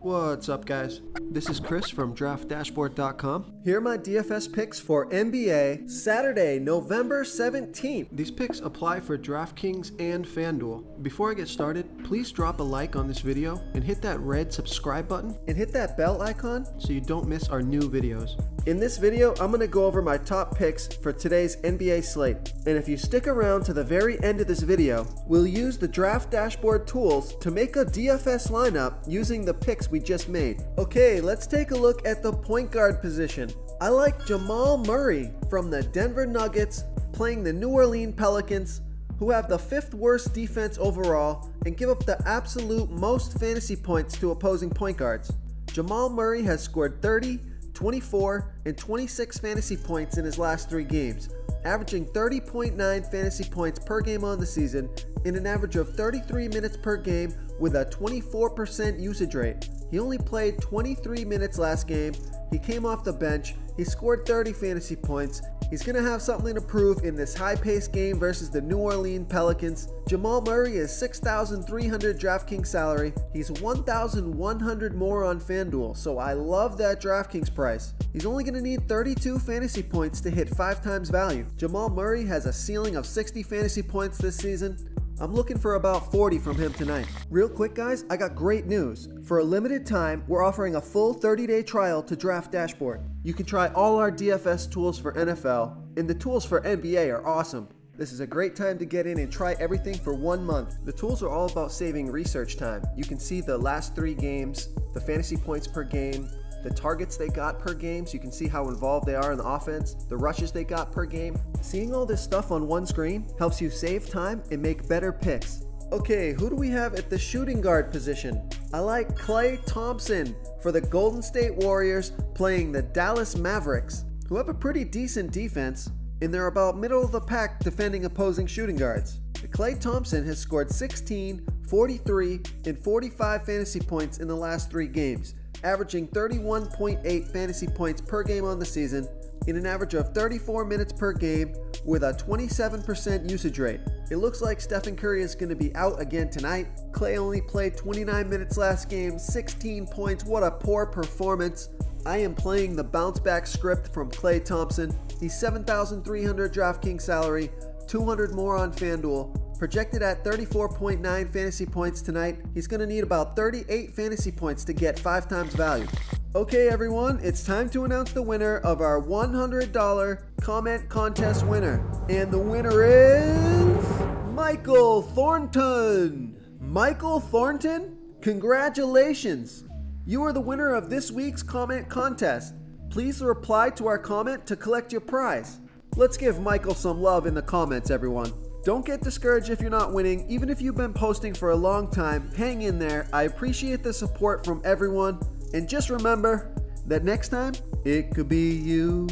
What's up, guys? This is Chris from DraftDashboard.com. Here are my DFS picks for NBA Saturday, November 17th. These picks apply for DraftKings and FanDuel. Before I get started, please drop a like on this video and hit that red subscribe button and hit that bell icon so you don't miss our new videos. In this video, I'm going to go over my top picks for today's NBA slate. And if you stick around to the very end of this video, we'll use the Draft Dashboard tools to make a DFS lineup using the picks we just made. Okay, let's take a look at the point guard position. I like Jamal Murray from the Denver Nuggets playing the New Orleans Pelicans, who have the 5th worst defense overall and give up the absolute most fantasy points to opposing point guards. Jamal Murray has scored 30, 24, and 26 fantasy points in his last 3 games, averaging 30.9 fantasy points per game on the season in an average of 33 minutes per game with a 24% usage rate. He only played 23 minutes last game. He came off the bench. He scored 30 fantasy points. He's going to have something to prove in this high-paced game versus the New Orleans Pelicans. Jamal Murray is $6,300 DraftKings salary. He's $1,100 more on FanDuel, so I love that DraftKings price. He's only going to need 32 fantasy points to hit 5 times value. Jamal Murray has a ceiling of 60 fantasy points this season. I'm looking for about 40 from him tonight. Real quick, guys, I got great news. For a limited time, we're offering a full 30-day trial to Draft Dashboard. You can try all our DFS tools for NFL, and the tools for NBA are awesome. This is a great time to get in and try everything for 1 month. The tools are all about saving research time. You can see the last 3 games, the fantasy points per game, the targets they got per game, so you can see how involved they are in the offense, the rushes they got per game. Seeing all this stuff on one screen helps you save time and make better picks. Okay, who do we have at the shooting guard position? I like Klay Thompson for the Golden State Warriors playing the Dallas Mavericks, who have a pretty decent defense, and they're about middle of the pack defending opposing shooting guards. Klay Thompson has scored 16, 43, and 45 fantasy points in the last 3 games, averaging 31.8 fantasy points per game on the season in an average of 34 minutes per game with a 27% usage rate. It looks like Stephen Curry is going to be out again tonight. Klay only played 29 minutes last game, 16 points. What a poor performance. I am playing the bounce back script from Klay Thompson. He's $7,300 DraftKings salary, 200 more on FanDuel. Projected at 34.9 fantasy points tonight, he's going to need about 38 fantasy points to get 5 times value. Okay everyone, it's time to announce the winner of our $100 comment contest winner. And the winner is Michael Thornton. Michael Thornton, congratulations! You are the winner of this week's comment contest. Please reply to our comment to collect your prize. Let's give Michael some love in the comments, everyone. Don't get discouraged if you're not winning. Even if you've been posting for a long time, hang in there. I appreciate the support from everyone. And just remember that next time, it could be you.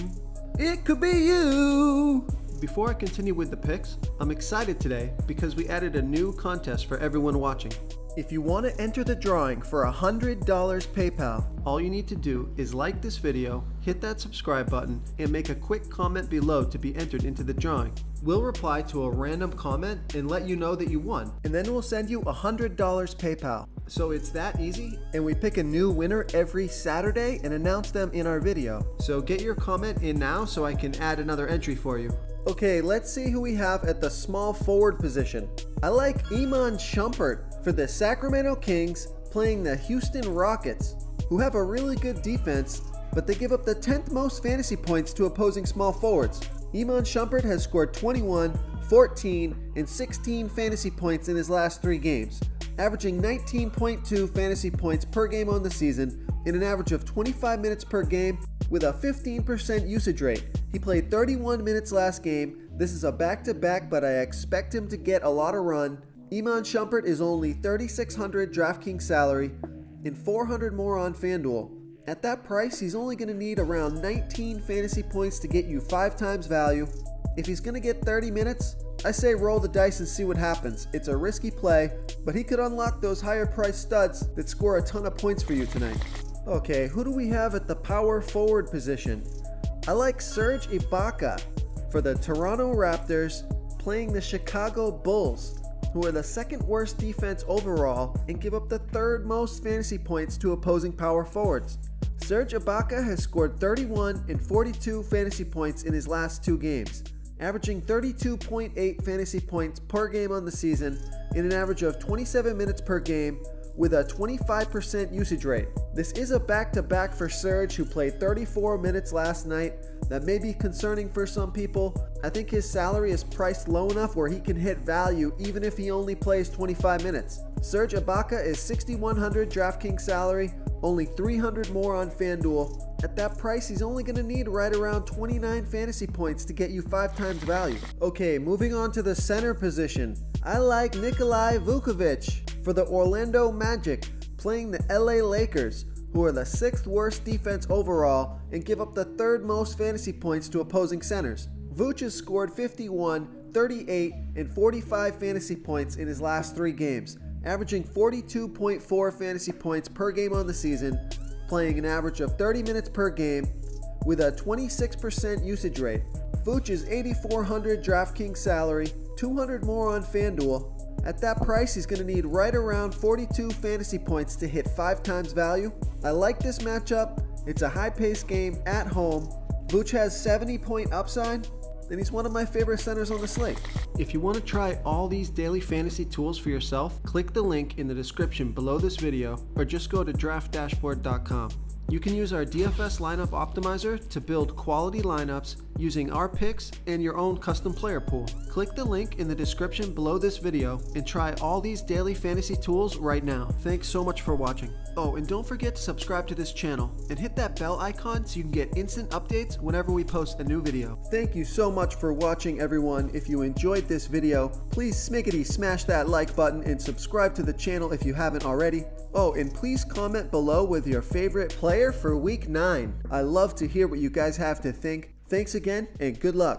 It could be you. Before I continue with the picks, I'm excited today because we added a new contest for everyone watching. If you want to enter the drawing for $100 PayPal, all you need to do is like this video, hit that subscribe button, and make a quick comment below to be entered into the drawing. We'll reply to a random comment and let you know that you won, and then we'll send you $100 PayPal. So it's that easy, and we pick a new winner every Saturday and announce them in our video. So get your comment in now so I can add another entry for you. Okay, let's see who we have at the small forward position. I like Iman Shumpert for the Sacramento Kings playing the Houston Rockets, who have a really good defense, but they give up the 10th most fantasy points to opposing small forwards. Iman Shumpert has scored 21, 14, and 16 fantasy points in his last 3 games, averaging 19.2 fantasy points per game on the season in an average of 25 minutes per game with a 15% usage rate. He played 31 minutes last game. This is a back-to-back, but I expect him to get a lot of run. Iman Shumpert is only $3,600 DraftKings salary and 400 more on FanDuel. At that price, he's only going to need around 19 fantasy points to get you 5 times value. If he's going to get 30 minutes, I say roll the dice and see what happens. It's a risky play, but he could unlock those higher priced studs that score a ton of points for you tonight. Okay, who do we have at the power forward position? I like Serge Ibaka for the Toronto Raptors playing the Chicago Bulls, who are the second worst defense overall and give up the third most fantasy points to opposing power forwards. Serge Ibaka has scored 31 and 42 fantasy points in his last 2 games, averaging 32.8 fantasy points per game on the season in an average of 27 minutes per game with a 25% usage rate. This is a back-to-back for Serge, who played 34 minutes last night. That may be concerning for some people. I think his salary is priced low enough where he can hit value even if he only plays 25 minutes. Serge Ibaka is $6,100 DraftKings salary, only $300 more on FanDuel. At that price, he's only going to need right around 29 fantasy points to get you 5 times value. Okay, moving on to the center position. I like Nikolai Vukovic for the Orlando Magic, playing the LA Lakers, who are the 6th worst defense overall and give up the 3rd most fantasy points to opposing centers. Vooch has scored 51, 38, and 45 fantasy points in his last 3 games, averaging 42.4 fantasy points per game on the season, playing an average of 30 minutes per game with a 26% usage rate. Vooch is $8,400 DraftKings salary, $200 more on FanDuel. At that price, he's going to need right around 42 fantasy points to hit 5 times value. I like this matchup. It's a high-paced game at home. Vooch has 70-point upside, and he's one of my favorite centers on the slate. If you want to try all these daily fantasy tools for yourself, click the link in the description below this video or just go to draftdashboard.com. You can use our DFS lineup optimizer to build quality lineups using our picks and your own custom player pool. Click the link in the description below this video and try all these daily fantasy tools right now. Thanks so much for watching. Oh, and don't forget to subscribe to this channel and hit that bell icon so you can get instant updates whenever we post a new video. Thank you so much for watching, everyone. If you enjoyed this video, please smiggity smash that like button and subscribe to the channel if you haven't already. Oh, and please comment below with your favorite player for week 9. I love to hear what you guys have to think. Thanks again, and good luck.